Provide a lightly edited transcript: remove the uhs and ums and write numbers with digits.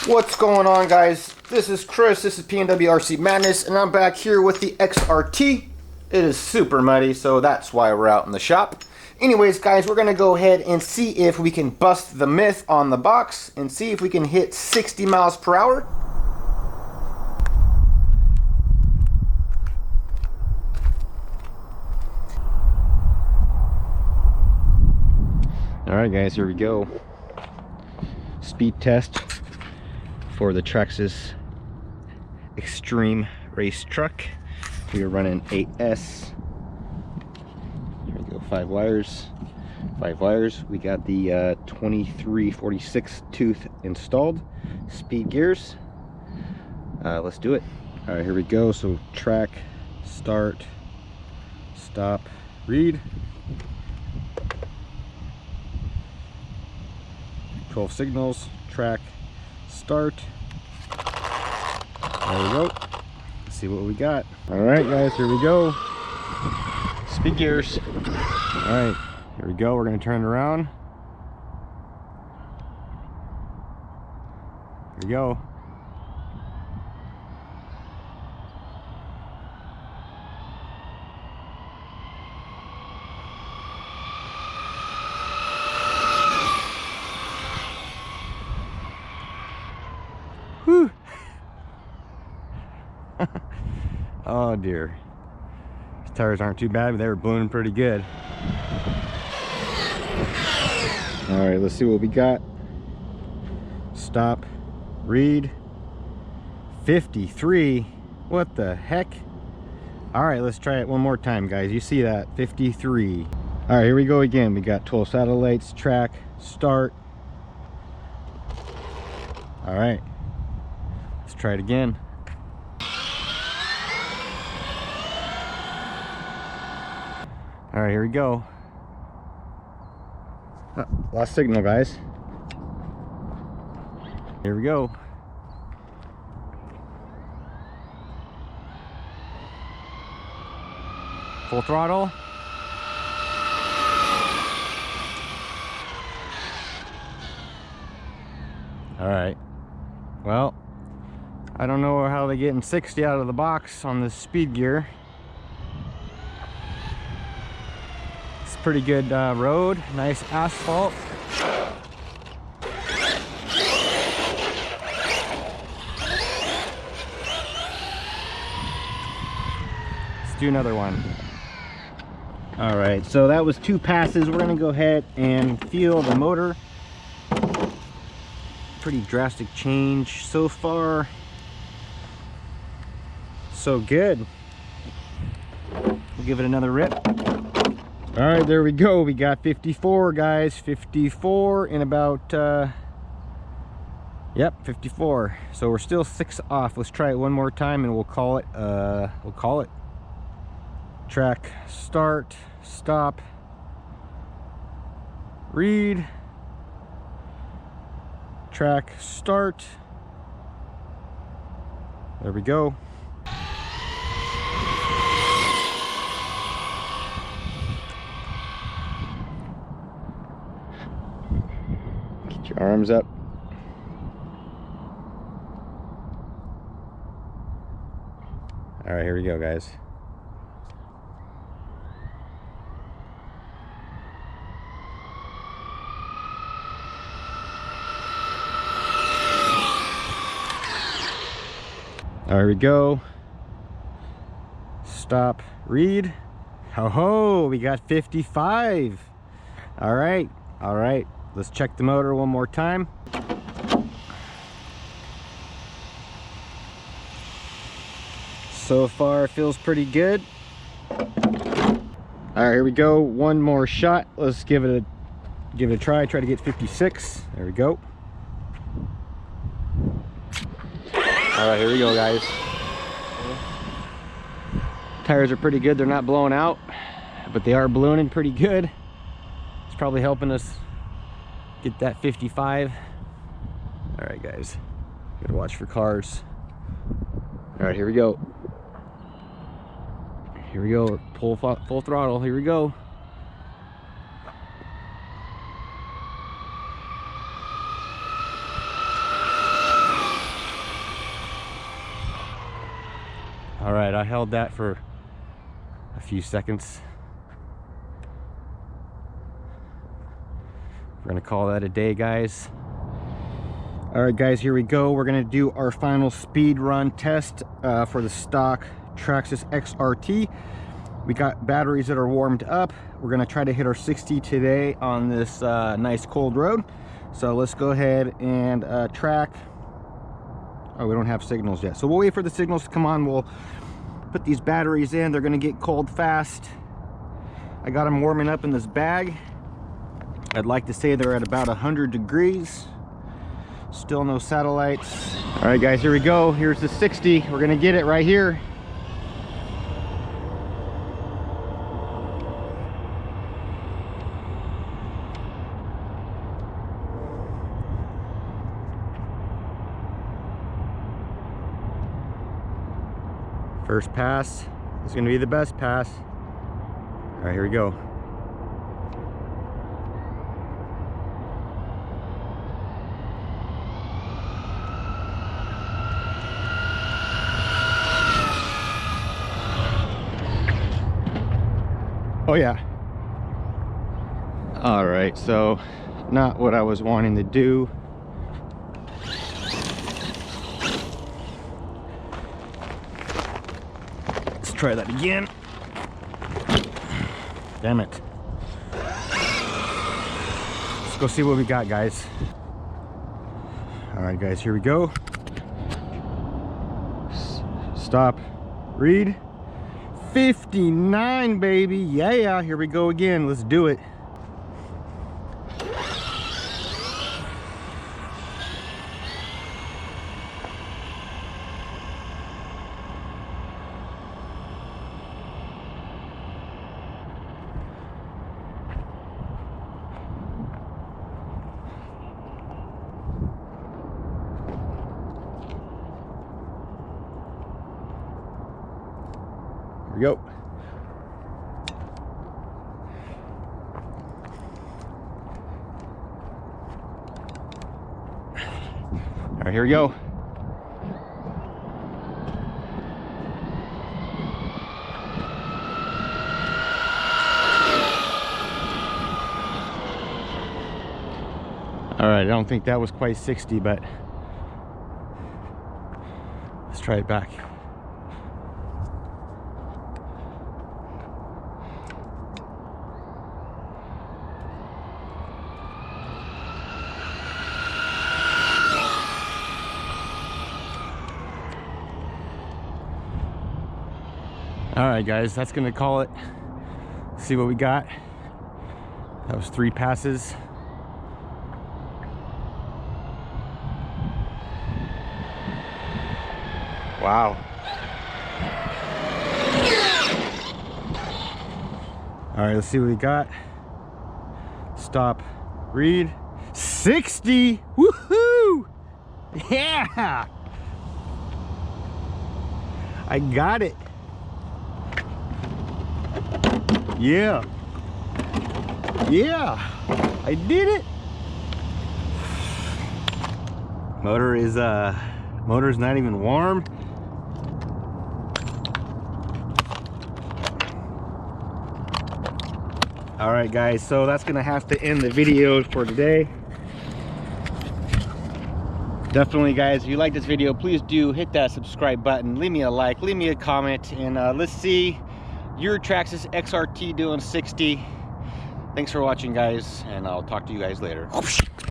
What's going on, guys? This is Chris, this is PNWRC Madness, and I'm back here with the XRT. It is super muddy, so that's why we're out in the shop. Anyways, guys, we're gonna go ahead and see if we can bust the myth on the box and see if we can hit 60 miles per hour. Alright guys, here we go. Speed test for the Traxxas Xtreme race truck. We are running 8S. Here we go, 5 wires. We got the 2346 tooth installed. Speed gears. Let's do it. Alright, here we go. So track, start, stop, read. 12 signals, track, start. There we go. Let's see what we got. All right, guys, here we go. Speed gears. All right, here we go. We're gonna turn it around. Here we go. Whew. Oh dear. These tires aren't too bad, but they were ballooning pretty good. All right, let's see what we got. Stop, read. 53. What the heck? All right, let's try it one more time, guys. You see that? 53. All right, here we go again. We got 12 satellites, track, start. All right. Let's try it again. All right, here we go. Lost signal, guys. Here we go. Full throttle. All right. Well, I don't know how they getting 60 out of the box on this speed gear. It's a pretty good road, nice asphalt. Let's do another one. All right, so that was 2 passes. We're gonna go ahead and feel the motor. Pretty drastic change so far. So good. We'll give it another rip. All right, there we go. We got 54, guys. 54 in about yep, 54. So we're still 6 off. Let's try it one more time and we'll call it track, start, stop, read, track, start. There we go. Get your arms up. All right, here we go, guys. There we go. Stop, read. Ho-ho, we got 55. All right, let's check the motor one more time. So far it feels pretty good. All right, here we go. One more shot. Let's give it a try. Try to get 56. There we go. All right, here we go, guys. Tires are pretty good. They're not blowing out, but they are ballooning pretty good. It's probably helping us get that 55. All right, guys. Gotta watch for cars. All right, here we go. Here we go. Full throttle. Here we go. right, I held that for a few seconds. We're gonna call that a day, guys. All right, guys, here we go. We're gonna do our final speed run test for the stock Traxxas XRT. We got batteries that are warmed up. We're gonna try to hit our 60 today on this nice cold road. So let's go ahead and track. Oh, we don't have signals yet. So we'll wait for the signals to come on. We'll put these batteries in. They're gonna get cold fast. I got them warming up in this bag. I'd like to say they're at about 100 degrees. Still no satellites. All right, guys, here we go. Here's the 60. We're gonna get it right here. First pass is gonna be the best pass. All right, here we go. Oh yeah. All right, so not what I was wanting to do. Let's try that again. Damn it. Let's go see what we got, guys. All right, guys, here we go. Stop, read. 59, baby. Yeah, here we go again. Let's do it. Here we go. All right, here we go. All right, I don't think that was quite 60, but let's try it back. All right, guys, that's gonna call it. See what we got. That was 3 passes. Wow. All right, let's see what we got. Stop, read. 60. Woohoo! Yeah! I got it. Yeah, I did it. Motor's not even warm. All right, guys, so that's gonna have to end the video for today. Definitely, guys, if you like this video, please do hit that subscribe button, leave me a like, leave me a comment, and let's see your Traxxas XRT doing 60. Thanks for watching, guys, and I'll talk to you guys later.